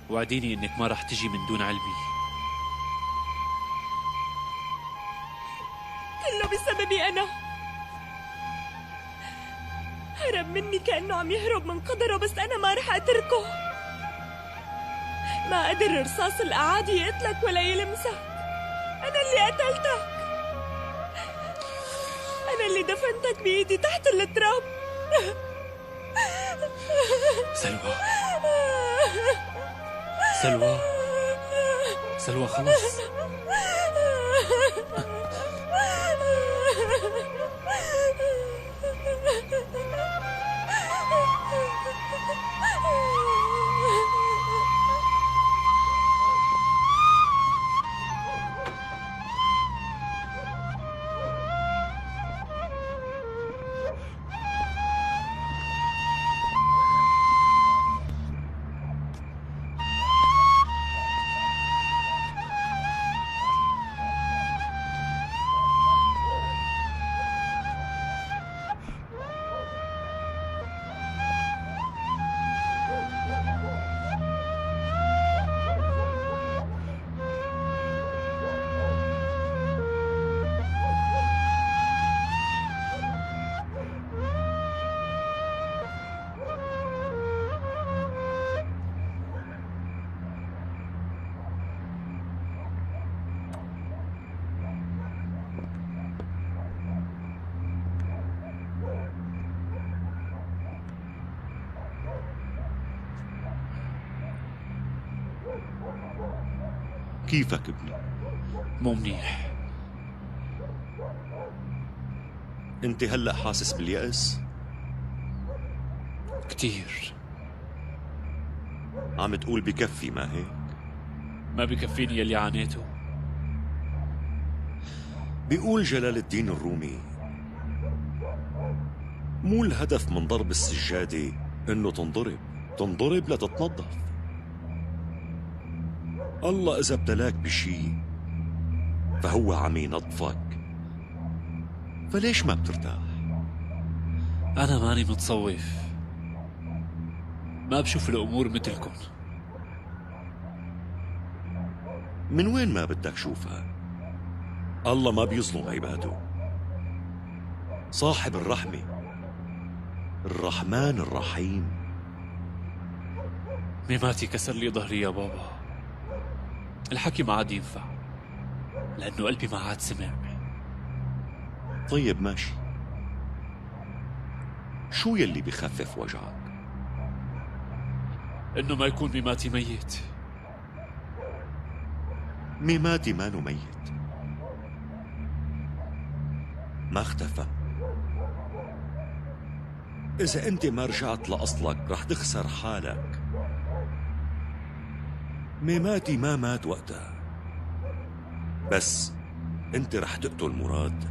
وعديني انك ما رح تجي من دون علمي. كله بسببي أنا. هرب مني كأنه عم يهرب من قدره، بس أنا ما رح أتركه. ما قدر رصاص الأعادي يقتلك ولا يلمسك. أنا اللي قتلتك، أنا اللي دفنتك بإيدي تحت التراب. سلوى سلوى سلوى، خلص. كيفك ابني؟ مو منيح. انت هلأ حاسس باليأس؟ كتير. عم تقول بكفي، ما هيك؟ ما بكفيني يلي عانيته. بيقول جلال الدين الرومي: مو الهدف من ضرب السجادة انه تنضرب لتتنظف. الله إذا ابتلاك بشي فهو عم ينظفك، فليش ما بترتاح؟ أنا ماني متصوف، ما بشوف الأمور مثلكم. من وين ما بدك شوفها، الله ما بيظلم عباده. صاحب الرحمة، الرحمن الرحيم. ميماتي كسر لي ظهري يا بابا. الحكي ما عاد ينفع لأنه قلبي ما عاد سمع. طيب ماشي، شو يلي بخفف وجعك؟ إنه ما يكون ميماتي ميت. ميماتي مانو ميت، ما اختفى. إذا أنت ما رجعت لأصلك رح تخسر حالك. ميماتي ما مات وقتها، بس أنت رح تقتل مراد.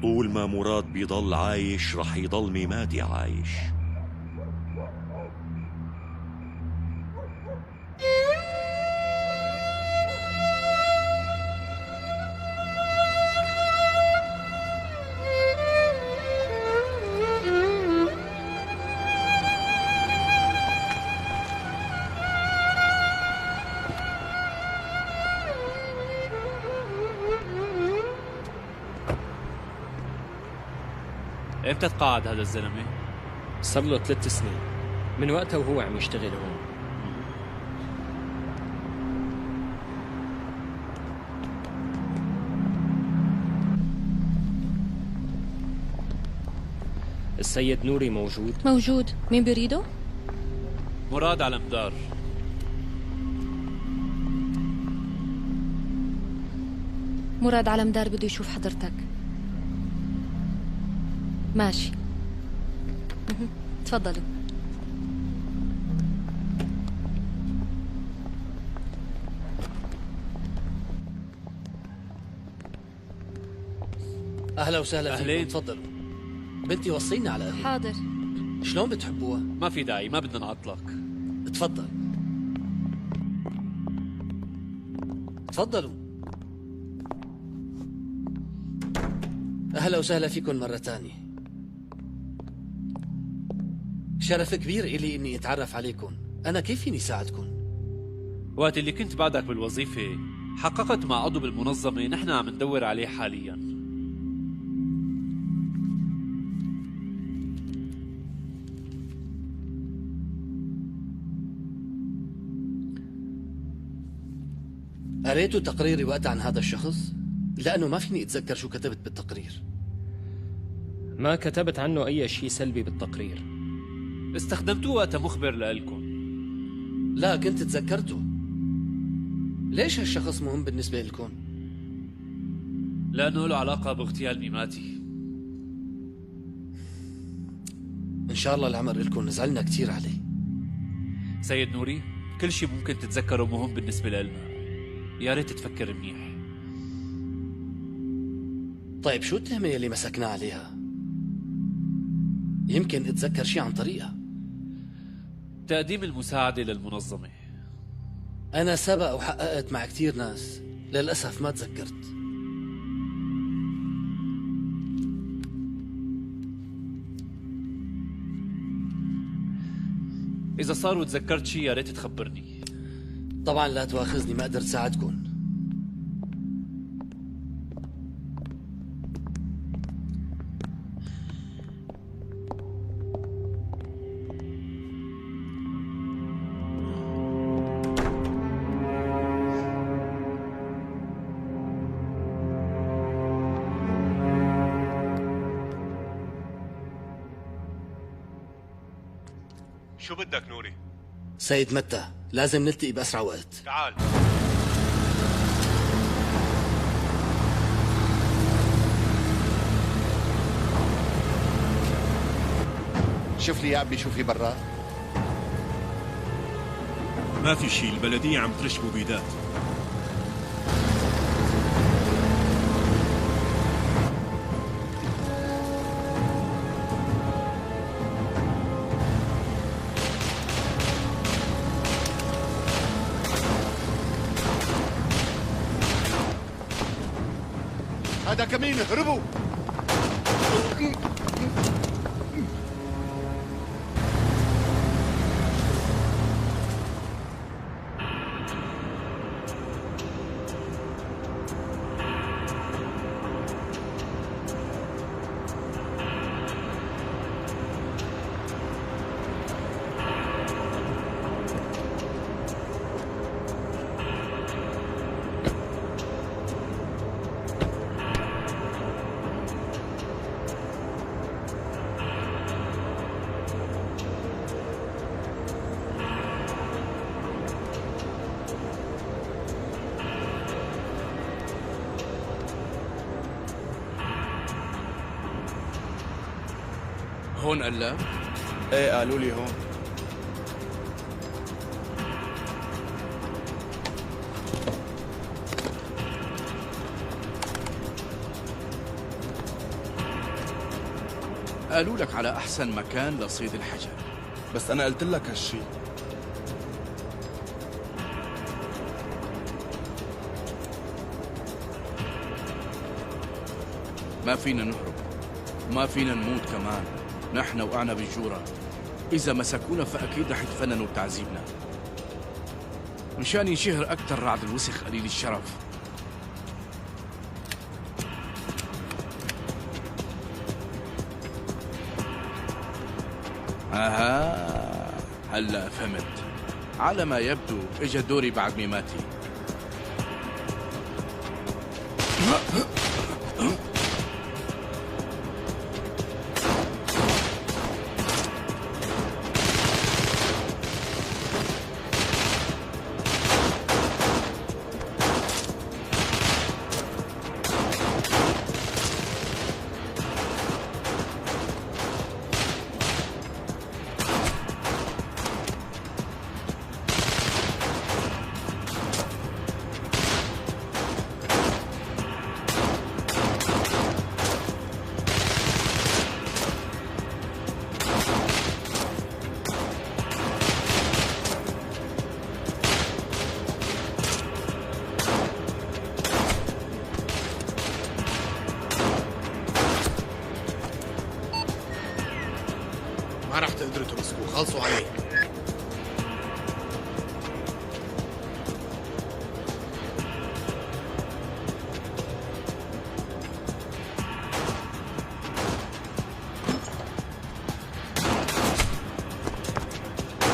طول ما مراد بيضل عايش رح يضل ميماتي عايش. إمتى تقاعد هذا الزلمة؟ صار له 3 سنين من وقتها وهو عم يشتغل هون. السيد نوري موجود؟ موجود. مين بريده؟ مراد على مدار. مراد على مدار بده يشوف حضرتك. ماشي. تفضلوا. اهلا وسهلا أهلين. فيكم، تفضلوا. بنتي وصينا على قهوة. حاضر. شلون بتحبوها؟ ما في داعي، ما بدنا نعطلك. تفضل تفضلوا. اهلا وسهلا فيكم مرة تانية. شرف كبير إلي إني أتعرف عليكم. أنا كيف فيني ساعدكم؟ وقت اللي كنت بعدك بالوظيفة حققت مع عضو بالمنظمة نحن عم ندور عليه حاليا. قريتوا تقريري وقت عن هذا الشخص؟ لأنه ما فيني أتذكر شو كتبت بالتقرير. ما كتبت عنه أي شيء سلبي بالتقرير. استخدمتوه وقت مخبر لإلكم. لا، كنت تذكرته. ليش هالشخص مهم بالنسبة لكم؟ لأنه له علاقة باغتيال ميماتي. إن شاء الله العمر لكم، زعلنا كتير عليه. سيد نوري، كل شيء ممكن تتذكره مهم بالنسبة لإلنا. يا ريت تفكر منيح. طيب شو التهمة اللي مسكنا عليها؟ يمكن اتذكر شيء عن طريقها. تقديم المساعدة للمنظمة. أنا سبق وحققت مع كتير ناس، للأسف ما تذكرت. إذا صار وتذكرت شيء يا ريت تخبرني. طبعا لا تواخذني، ما قدرت ساعدكم. شو بدك نوري؟ سيد متى، لازم نلتقي بأسرع وقت. تعال. شوف لي يا ابي شو في برا. ما في شيء، البلدية عم ترش مبيدات. هذا كمين، اهربوا. هون قلب؟ ايه قالوا لي هون. قالوا لك على أحسن مكان لصيد الحجر. بس انا قلت لك هالشي. ما فينا نهرب، ما فينا نموت كمان. نحن وقعنا بالجورة. إذا مسكونا فأكيد رح يتفننوا بتعذيبنا. مشان ينشهر أكتر رعد الوسخ قليل الشرف. هلا فهمت. على ما يبدو اجا دوري بعد ميماتي. رح تقدروا تمسكوه، خلصوا عليه.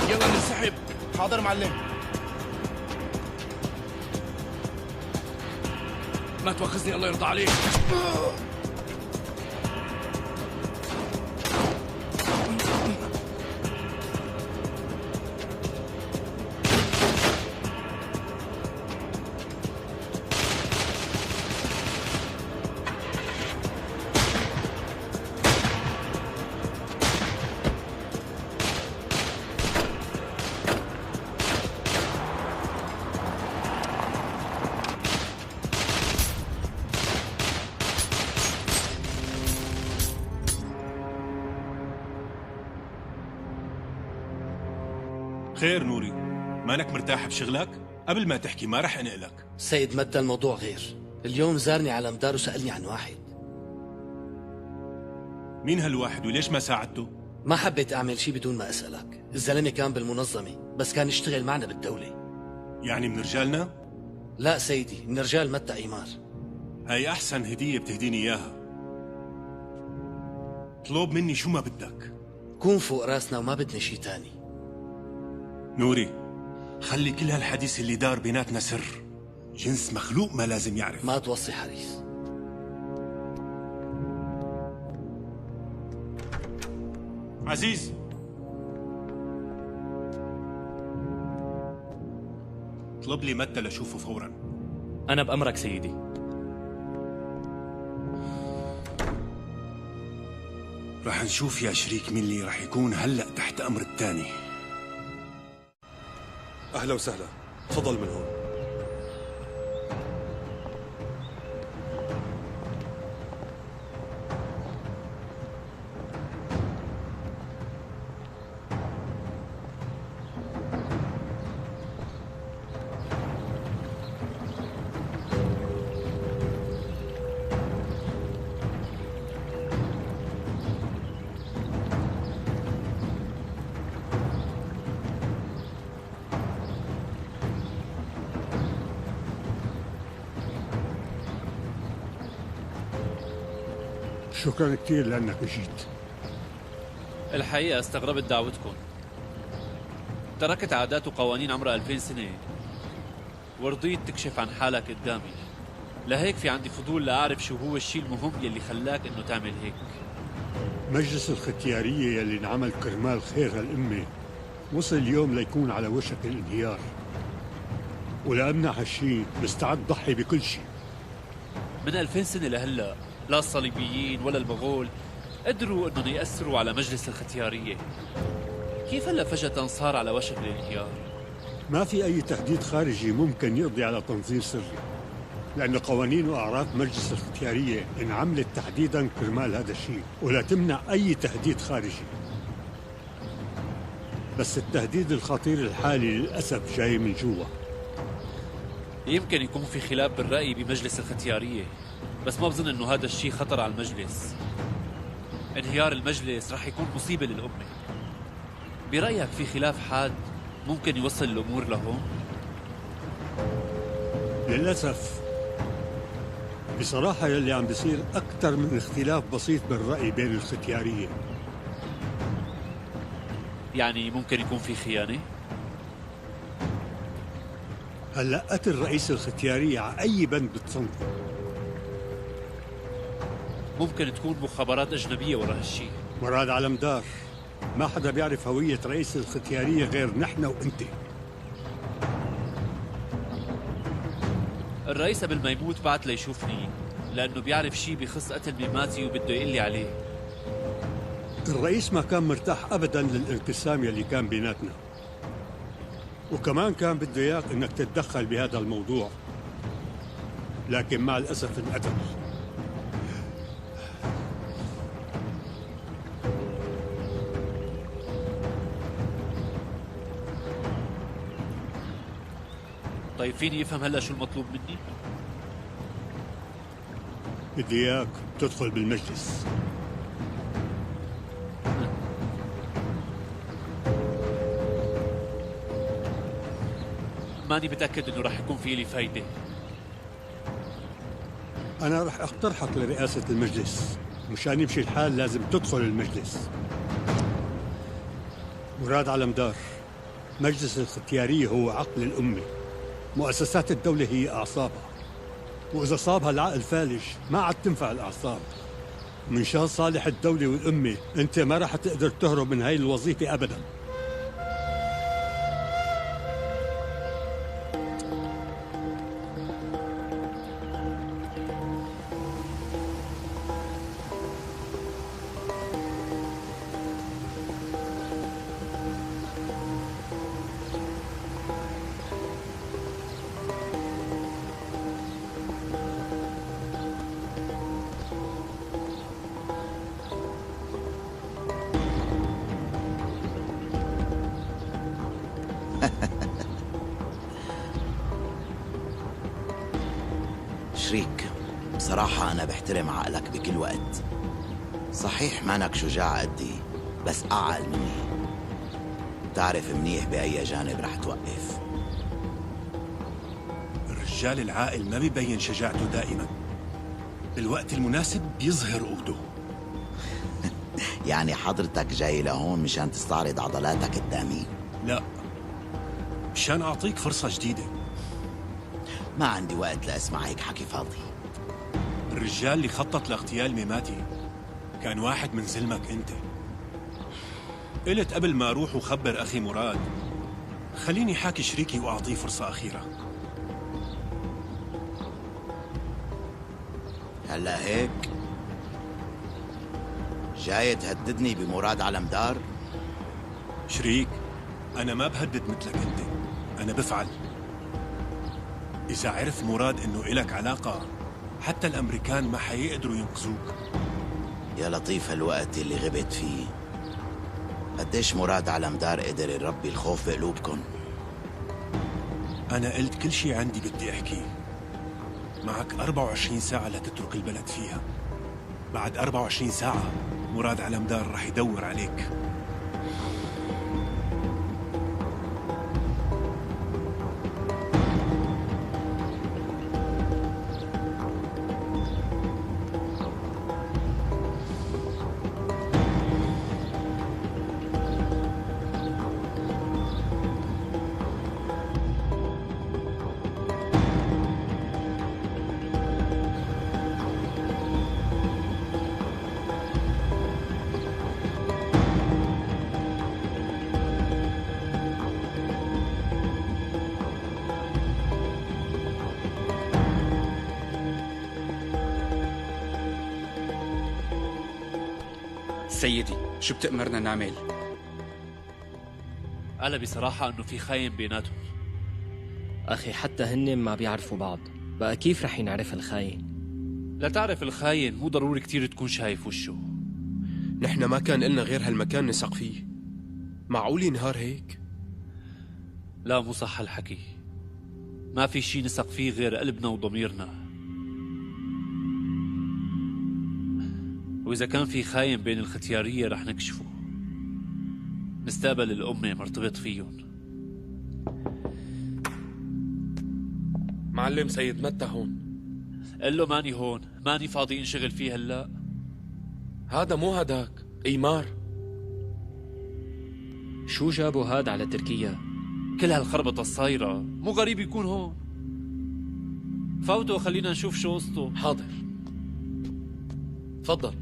يلا ننسحب. حاضر معلم. ما تواخذني الله يرضى عليك. خير نوري، مانك مرتاح بشغلك؟ قبل ما تحكي ما رح انقلك. سيد مدى الموضوع غير. اليوم زارني على مدار وسألني عن واحد. مين هالواحد وليش ما ساعدته؟ ما حبيت أعمل شيء بدون ما أسألك. الزلمة كان بالمنظمة بس كان يشتغل معنا بالدولة. يعني من رجالنا؟ لا سيدي، من رجال متى إيمار. هاي أحسن هدية بتهديني إياها. اطلب مني شو ما بدك. كون فوق راسنا وما بدنا شيء تاني. نوري، خلي كل هالحديث اللي دار بيناتنا سر. جنس مخلوق ما لازم يعرف. ما توصي حريص. عزيز، اطلب لي متى لشوفه فورا. أنا بأمرك سيدي. رح نشوف يا شريك مين اللي رح يكون هلأ تحت أمر التاني. أهلا وسهلا، تفضل من هون. شكرا كثير لأنك جيت. الحقيقة استغربت دعوتكم. تركت عادات وقوانين عمرها 2000 سنة ورضيت تكشف عن حالك قدامي. لهيك في عندي فضول لأعرف شو هو الشيء المهم يلي خلاك إنه تعمل هيك. مجلس الختيارية يلي انعمل كرمال خير هالأمة وصل اليوم ليكون على وشك الانهيار، ولأمنع هالشيء مستعد ضحي بكل شيء. من 2000 سنة لهلأ لا الصليبيين ولا المغول قدروا انهم يأثروا على مجلس الختيارية. كيف هلا فجأة صار على وشك الانهيار؟ ما في أي تهديد خارجي ممكن يقضي على تنظيم سري، لأن قوانين وأعراف مجلس الختيارية انعملت تحديدا كرمال هذا الشيء ولا تمنع أي تهديد خارجي. بس التهديد الخطير الحالي للأسف جاي من جوا. يمكن يكون في خلاف بالرأي بمجلس الختيارية، بس ما بظن انه هذا الشيء خطر على المجلس. انهيار المجلس رح يكون مصيبة للأمة. برأيك في خلاف حاد ممكن يوصل الأمور لهون؟ للأسف بصراحة يلي عم بيصير أكثر من اختلاف بسيط بالرأي بين الختيارية. يعني ممكن يكون في خيانة؟ هلا قتل رئيس الختيارية على أي بند بتصنفه. ممكن تكون مخابرات أجنبية ورا هالشيء. مراد على مدار، ما حدا بيعرف هوية رئيس الختيارية غير نحن وانت. الرئيس قبل ما يموت بعت ليشوفني لأنه بيعرف شيء بخص قتل ميماتي وبده يقول لي عليه. الرئيس ما كان مرتاح أبدا للانقسام يلي كان بيناتنا، وكمان كان بده إياك إنك تتدخل بهذا الموضوع، لكن مع الأسف انقتل. طيب فيني افهم هلا شو المطلوب مني؟ بدي إياك تدخل بالمجلس. ماني متأكد انه رح يكون في لي فايدة. أنا رح أقترحك لرئاسة المجلس. مشان يمشي الحال لازم تدخل المجلس. مراد علمدار، مجلس الختيارية هو عقل الأمة، مؤسسات الدولة هي أعصابها، وإذا صابها العقل فالج ما عاد تنفع الأعصاب. من شان صالح الدولة والأمة أنت ما رح تقدر تهرب من هاي الوظيفة أبداً. شريك، بصراحة أنا بحترم عقلك بكل وقت. صحيح مانك شجاع قدي، بس أعقل مني. بتعرف منيح بأي جانب رح توقف. الرجال العاقل ما بيبين شجاعته دائما، بالوقت المناسب بيظهر قوته. يعني حضرتك جاي لهون مشان تستعرض عضلاتك قدامي؟ لا، مشان أعطيك فرصة جديدة. ما عندي وقت لأسمع هيك حكي فاضي. الرجال اللي خطط لاغتيال ميماتي كان واحد من زلمك أنت. قلت قبل ما أروح وخبر أخي مراد خليني حاكي شريكي وأعطيه فرصة أخيرة. هلا هيك جاي تهددني بمراد علمدار؟ شريك، أنا ما بهدد مثلك أنت، أنا بفعل. إذا عرف مراد إنه إلك علاقة حتى الأمريكان ما حيقدروا ينقذوك. يا لطيف هالوقت اللي غبت فيه. قديش مراد علمدار قدر يربي الخوف بقلوبكن؟ أنا قلت كل شي عندي بدي أحكيه. معك 24 ساعة لتترك البلد فيها. بعد 24 ساعة مراد علمدار رح يدور عليك. سيدي، شو بتأمرنا نعمل؟ قال بصراحة انه في خاين بيناتهم. أخي حتى هن ما بيعرفوا بعض، بقى كيف رح ينعرف الخاين؟ لا تعرف الخاين مو ضروري كتير تكون شايف وشه. نحن ما كان إلنا غير هالمكان نثق فيه. معقول ينهار هيك؟ لا مو صح هالحكي. ما في شي نثق فيه غير قلبنا وضميرنا. وإذا كان في خاين بين الختيارية رح نكشفه. مستقبل الأمة مرتبط فيهم. معلم سيد متى هون؟ قل له ماني هون، ماني فاضي انشغل فيه هلا. هذا مو هداك، إيمار. شو جابوا هاد على تركيا؟ كل هالخربطة الصايرة مو غريب يكون هون. فوتوا خلينا نشوف شو قصته. حاضر، تفضل.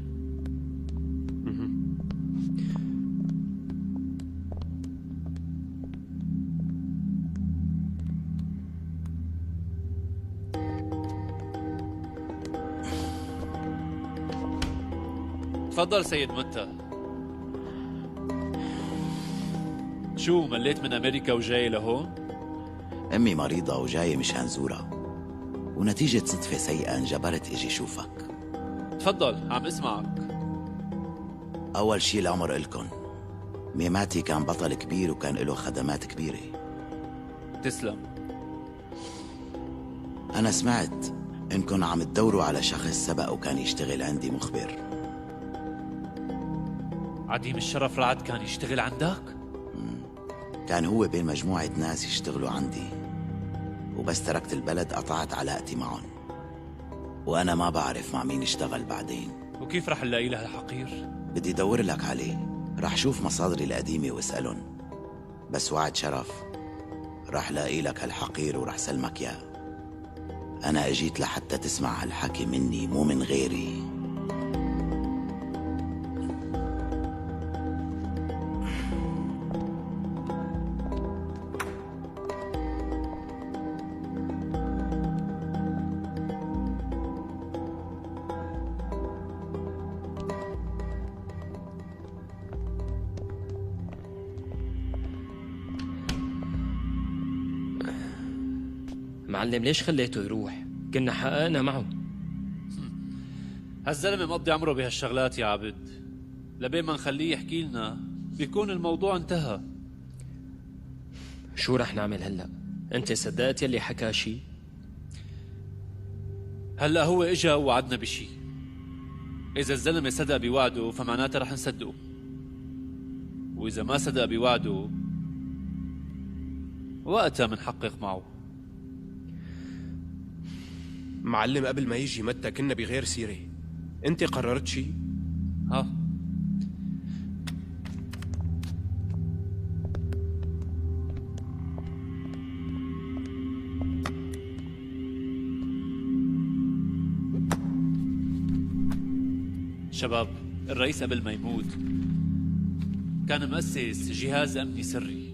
تفضل سيد متى. شو مليت من أمريكا وجاي لهون؟ أمي مريضة وجاية مشان زورها، ونتيجة صدفة سيئة انجبرت اجي شوفك. تفضل عم اسمعك. أول شي الأمر إلكن، ميماتي كان بطل كبير وكان له خدمات كبيرة. تسلم. أنا سمعت إنكن عم تدوروا على شخص سبق وكان يشتغل عندي مخبر. عديم الشرف رعد كان يشتغل عندك؟ كان هو بين مجموعة ناس يشتغلوا عندي، وبس تركت البلد قطعت علاقتي معهم. وأنا ما بعرف مع مين اشتغل بعدين. وكيف رح نلاقي لها الحقير؟ بدي دور لك عليه. رح شوف مصادري القديمة واسألهم. بس وعد شرف، رح لاقي لك هالحقير ورح سلمك ياه. أنا أجيت لحتى تسمع هالحكي مني مو من غيري. معلم ليش خليته يروح؟ كنا حققنا معه. هالزلمة مقضي عمره بهالشغلات يا عبد. لبين ما نخليه يحكي لنا بيكون الموضوع انتهى. شو رح نعمل هلأ؟ انت صدقت يلي حكى شي؟ هلأ هو اجا ووعدنا بشي. إذا الزلمة صدق بوعده فمعناته رح نصدقه، وإذا ما صدق بوعده وقتها منحقق معه. معلم قبل ما يجي متى كنا بغير سيرة. انت قررت شي؟ ها شباب، الرئيس قبل ما يموت كان مؤسس جهاز أمني سري.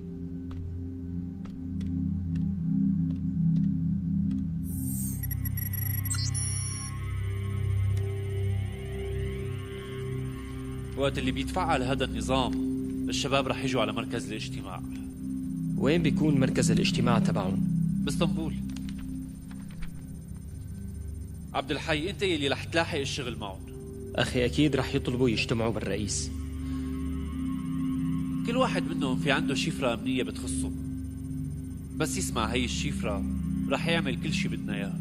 وقت اللي بيتفعل هذا النظام الشباب رح يجوا على مركز الاجتماع. وين بيكون مركز الاجتماع تبعهم؟ باسطنبول. عبد الحي، انت يلي رح تلاحق الشغل معهم. أخي أكيد رح يطلبوا يجتمعوا بالرئيس. كل واحد منهم في عنده شفرة أمنية بتخصه. بس يسمع هي الشفرة رح يعمل كل شي بدنا إياه.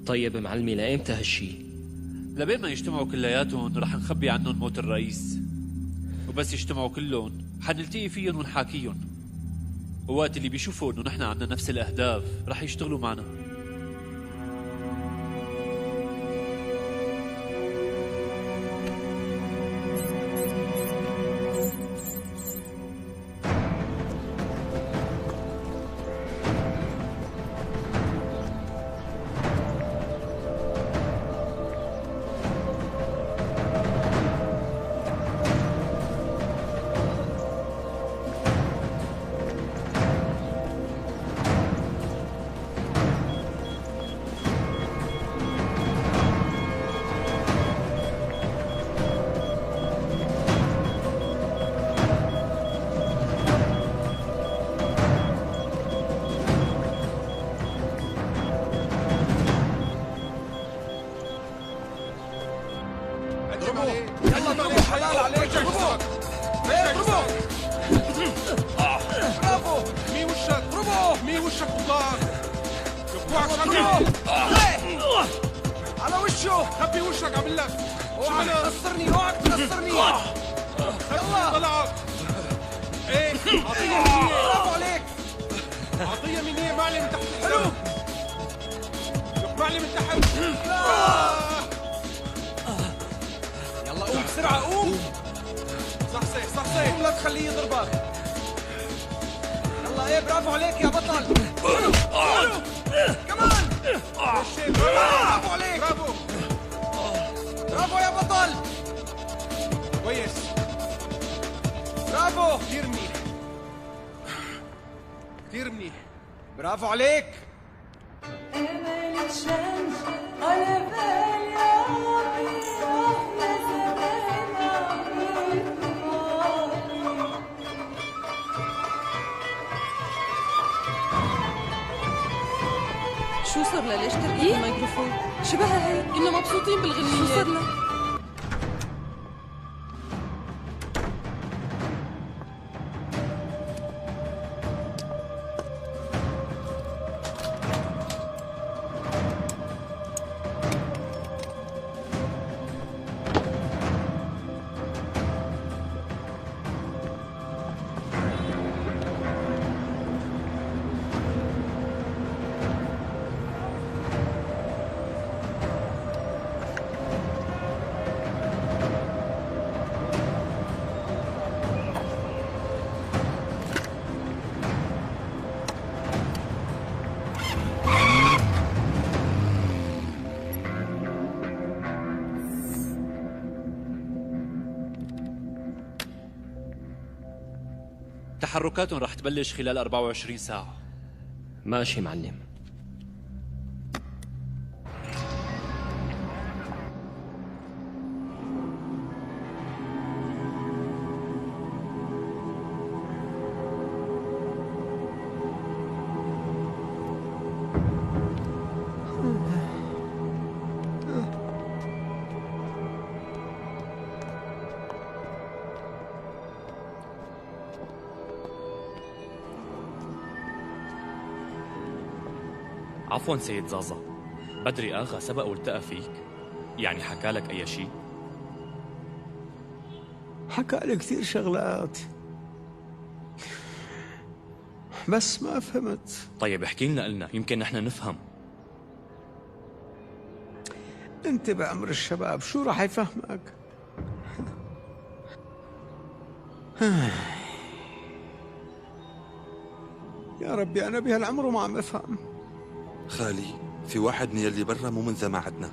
طيب معلمي لإمتى هالشي؟ لبين ما يجتمعوا كلياتهم رح نخبي عنهم موت الرئيس، وبس يجتمعوا كلهم حنلتقي فيهم ونحاكيهم. ووقت اللي بيشوفوا انه نحن عنا نفس الأهداف رح يشتغلوا معنا. على وشه خبي وشك عم لك. اوعى تخسرني، اوعى تخسرني. يلا طلعت. ايه اعطيه منيه. برافو عليك. اعطيه منيه. معلي من تحت الحلو. معلي من تحت. يلا قوم بسرعة قوم. صحصح صحصح. قوم لا تخليه يضربك. يلا ايه برافو عليك يا بطل. كمان. برافو عليك. برافو. برافو يا بطل. كويس. برافو. كثير منيح. كثير منيح. برافو عليك. شو صار لها؟ ليش تركي الميكروفون؟ شبهها هي، كنا مبسوطين بالغنية. شو صار لها؟ تحركاتهم رح تبلش خلال 24 ساعة. ماشي معلم. عفوا سيد زازا، بدري آغا سبق والتقى فيك؟ يعني حكى لك أي شيء؟ حكى لي كثير شغلات بس ما فهمت. طيب احكي لنا يمكن نحن نفهم. انت بعمر الشباب شو راح يفهمك؟ يا ربي أنا بهالعمر وما عم أفهم. خالي في واحد من يلي برا مو من ذماعتنا.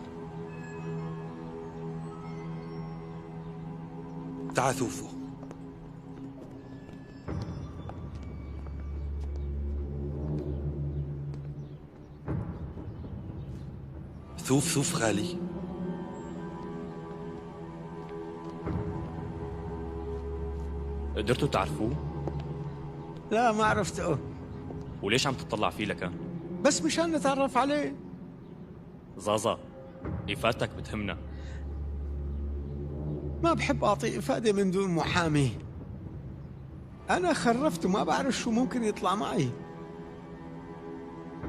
تعال ثوفوا. ثوف خالي. قدرتوا تعرفوه؟ لا ما عرفته. وليش عم تطلع فيه لك؟ بس مشان نتعرف عليه. زازا إفادتك بتهمنا. ما بحب أعطي إفادة من دون محامي. أنا خرفت وما بعرف شو ممكن يطلع معي.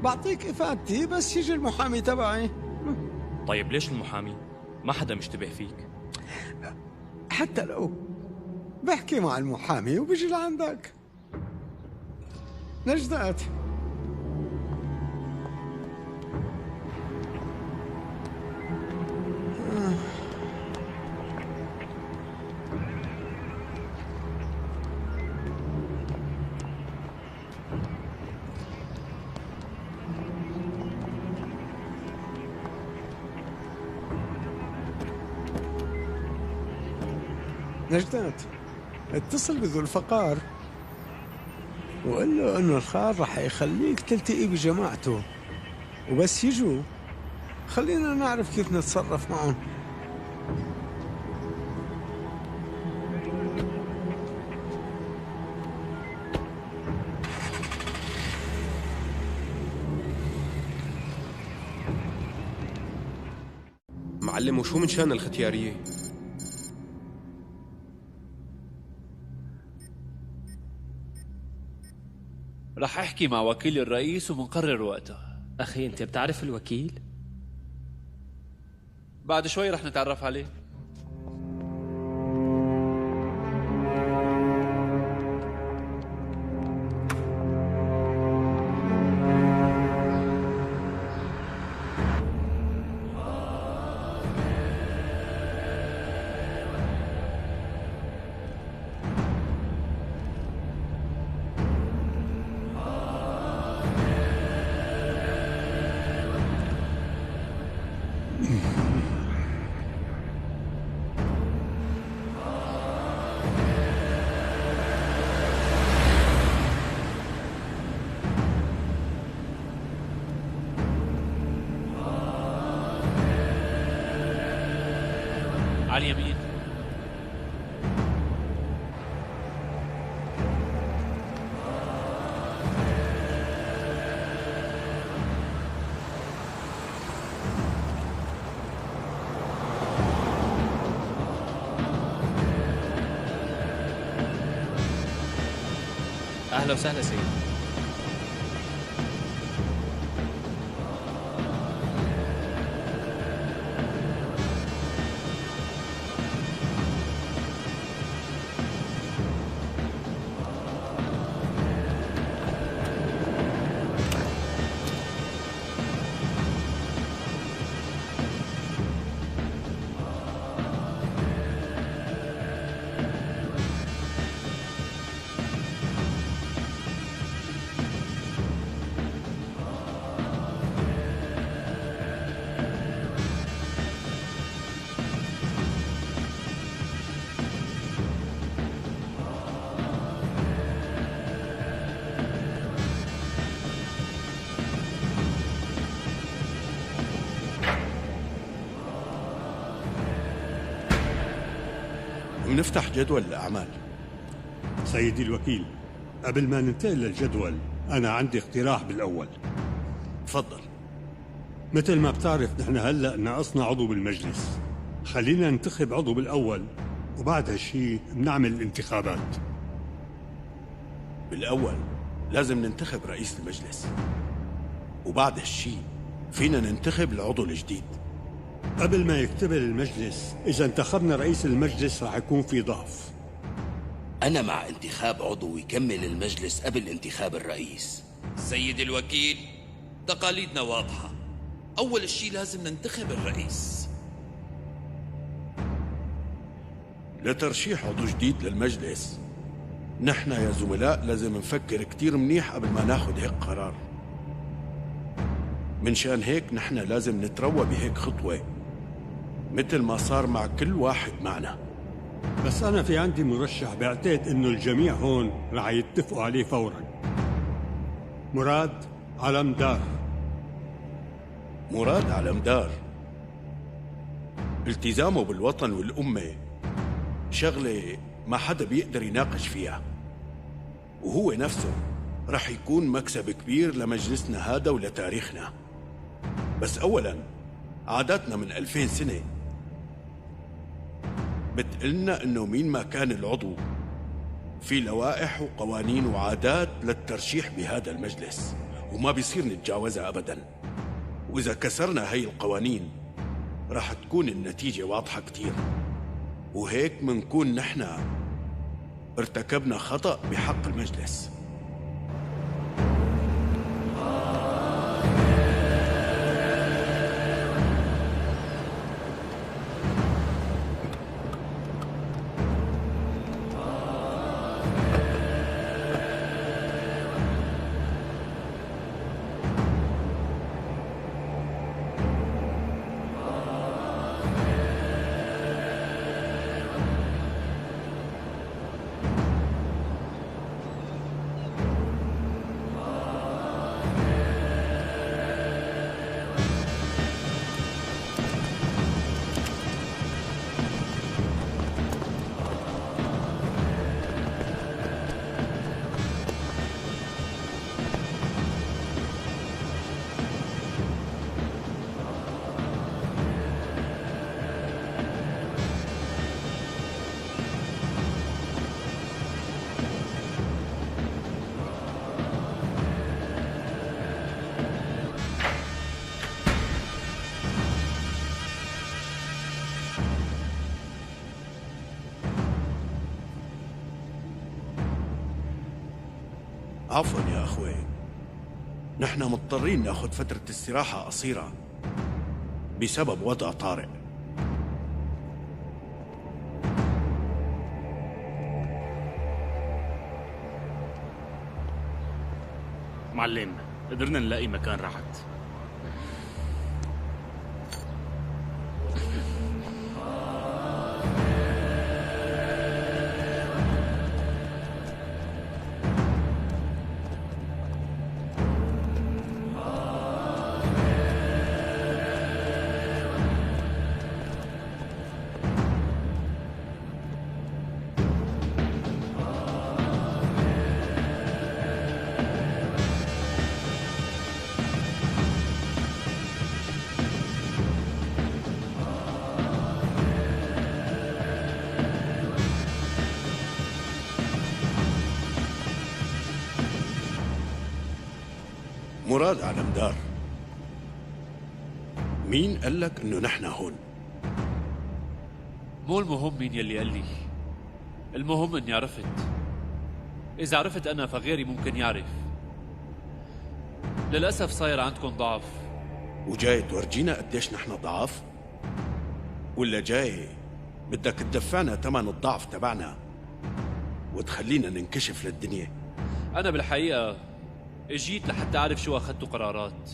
بعطيك إفادتي بس يجي المحامي تبعي. طيب ليش المحامي؟ ما حدا مشتبه فيك. حتى لو بحكي مع المحامي وبيجي لعندك. نجدات نجدات اتصل بذو الفقار وقال له انه الخال رح يخليك تلتقي بجماعته وبس يجوا خلينا نعرف كيف نتصرف معهم. معلم وشو من شان الختيارية؟ رح احكي مع وكيل الرئيس ومنقرر وقتها. أخي أنت بتعرف الوكيل؟ بعد شوي رح نتعرف عليه. على اليمين. أهلا وسهلا سيدي. بنفتح جدول الأعمال. سيدي الوكيل، قبل ما ننتقل للجدول أنا عندي اقتراح بالأول. تفضل. مثل ما بتعرف نحن هلأ ناقصنا عضو بالمجلس، خلينا ننتخب عضو بالأول وبعد هالشي بنعمل الانتخابات. بالأول لازم ننتخب رئيس المجلس، وبعد هالشي فينا ننتخب العضو الجديد. قبل ما يكتمل المجلس إذا انتخبنا رئيس المجلس رح يكون في ضعف. أنا مع انتخاب عضو يكمل المجلس قبل انتخاب الرئيس. سيد الوكيل، تقاليدنا واضحة، أول شيء لازم ننتخب الرئيس. لترشيح عضو جديد للمجلس نحن يا زملاء لازم نفكر كتير منيح قبل ما ناخد هيك قرار. من شان هيك نحن لازم نتروى بهيك خطوة مثل ما صار مع كل واحد معنا. بس أنا في عندي مرشح بعتقد إنه الجميع هون رح يتفقوا عليه فورا. مراد علمدار. مراد علمدار التزامه بالوطن والأمة شغلة ما حدا بيقدر يناقش فيها، وهو نفسه رح يكون مكسب كبير لمجلسنا هذا ولتاريخنا. بس أولاً عاداتنا من 2000 سنة بتقلنا إنه مين ما كان العضو في لوائح وقوانين وعادات للترشيح بهذا المجلس وما بيصير نتجاوزها أبداً. وإذا كسرنا هاي القوانين رح تكون النتيجة واضحة كتير، وهيك منكون نحن ارتكبنا خطأ بحق المجلس. عفوا يا أخوي، نحن مضطرين ناخذ فترة استراحة قصيرة بسبب وضع طارئ. معلم، قدرنا نلاقي مكان راحت. مراد علمدار، مين قال لك انه نحن هون؟ مو المهم مين يلي قال لي، المهم اني عرفت. اذا عرفت انا فغيري ممكن يعرف. للاسف صاير عندكم ضعف. وجاي تورجينا قديش نحن ضعاف؟ ولا جاي بدك تدفعنا ثمن الضعف تبعنا وتخلينا ننكشف للدنيا؟ انا بالحقيقة اجيت لحتى اعرف شو اخذتوا قرارات.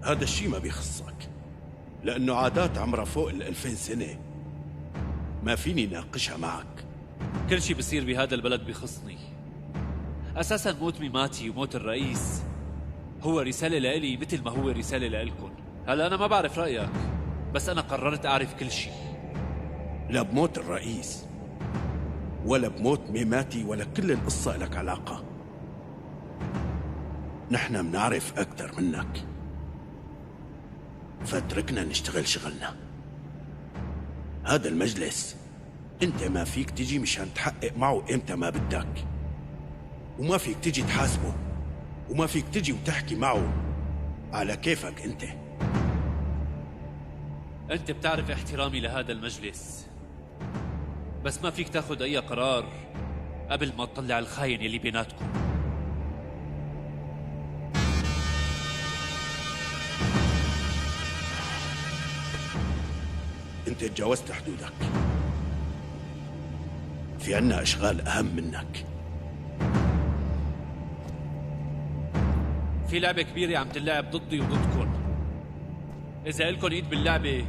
هذا الشيء ما بيخصك، لانه عادات عمرها فوق 2000 سنة ما فيني ناقشها معك. كل شيء بصير بهذا البلد بيخصني. اساسا موت ميماتي وموت الرئيس هو رسالة لإلي مثل ما هو رسالة لإلكن. هلا انا ما بعرف رأيك، بس انا قررت اعرف كل شيء. لا بموت الرئيس ولا بموت ميماتي ولا كل القصة لك علاقة. نحن منعرف أكثر منك، فاتركنا نشتغل شغلنا. هذا المجلس انت ما فيك تجي مشان تحقق معه امتى ما بدك، وما فيك تجي تحاسبه، وما فيك تجي وتحكي معه على كيفك انت. انت بتعرف احترامي لهذا المجلس، بس ما فيك تاخذ اي قرار قبل ما تطلع الخاين يلي بيناتكم. انت تجاوزت حدودك، في عنا اشغال اهم منك. في لعبة كبيرة عم تلعب ضدي وضدكم. إذا إلكن إيد باللعبة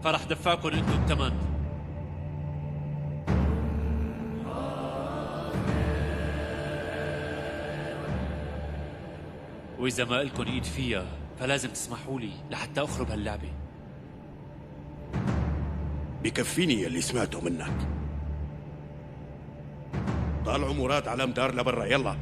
فرح دفعكن أنتو الثمن. وإذا ما إلكن إيد فيها فلازم تسمحوا لي لحتى أخرب هاللعبة. بكفيني يلي سمعته منك. طالعوا مراد على مدار لبرا، يلا.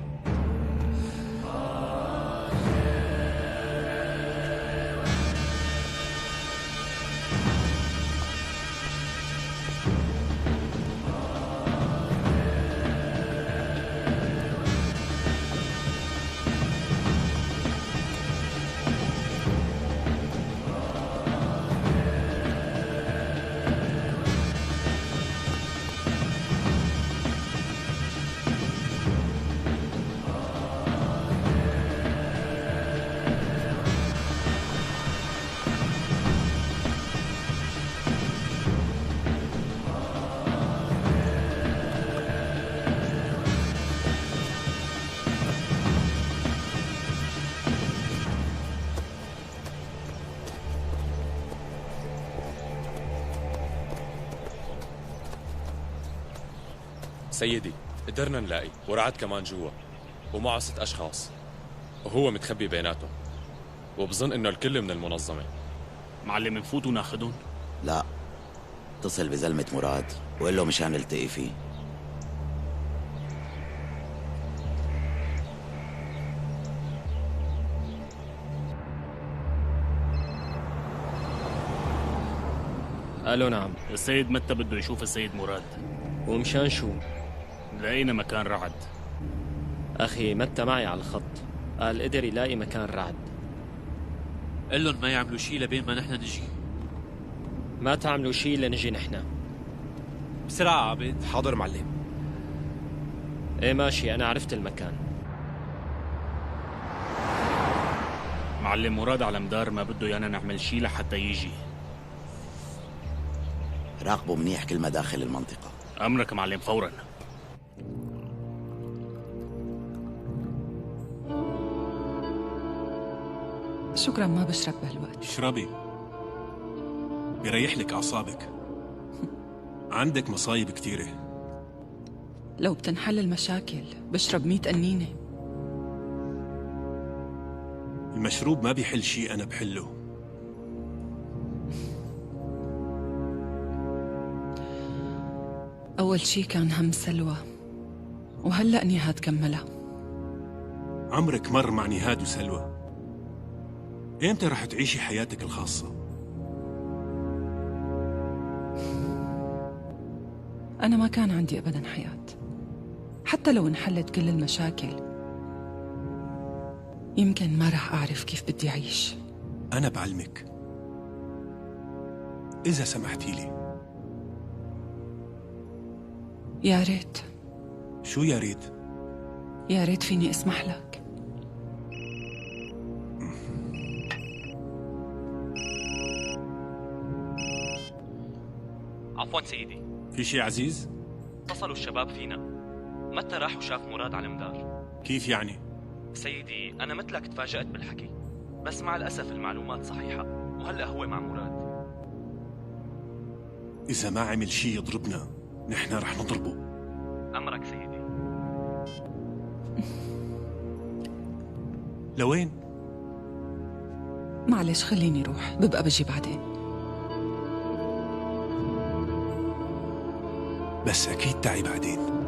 سيدي، قدرنا نلاقي ورعد كمان جوا، ومعه 6 أشخاص، وهو متخبي بيناتهم، وبظن إنه الكل من المنظمة. معلم نفوت وناخدهم؟ لا، اتصل بزلمة مراد وقل له مشان نلتقي فيه. قالوا نعم. السيد متى بده يشوف السيد مراد. ومشان شو؟ لقينا مكان رعد. أخي متى معي على الخط، قال قدر يلاقي مكان رعد. قل لهم ما يعملوا شيء لبين ما نحن نجي. ما تعملوا شيء لنجي نحن. بسرعة عبد. حاضر معلم. ايه ماشي، أنا عرفت المكان. معلم مراد على مدار ما بده يانا نعمل شيء لحتى يجي. راقبوا منيح كل مداخل المنطقة. أمرك معلم، فوراً. شكراً، ما بشرب بهالوقت. اشربي، بيريح لك أعصابك. عندك مصايب كتيرة. لو بتنحل المشاكل بشرب 100 قنينة. المشروب ما بيحل شيء، أنا بحله. أول شي كان هم سلوى، وهلأ نهاد كملها. عمرك مر مع نهاد وسلوى؟ إمتى رح تعيشي حياتك الخاصة؟ أنا ما كان عندي أبداً حياة، حتى لو انحلت كل المشاكل يمكن ما رح أعرف كيف بدي أعيش. أنا بعلمك إذا سمحتي لي. يا ريت. شو يا ريت؟ يا ريت فيني أسمح لك. عفوا سيدي. في شي عزيز؟ اتصلوا الشباب فينا، متى راح وشاف مراد على المدار. كيف يعني؟ سيدي أنا مثلك تفاجأت بالحكي، بس مع الأسف المعلومات صحيحة، وهلأ هو مع مراد. إذا ما عمل شي يضربنا نحن رح نضربه. أمرك سيدي. لوين؟ معلش خليني روح، ببقى بجي بعدين. بس أكيد تعي بعدين.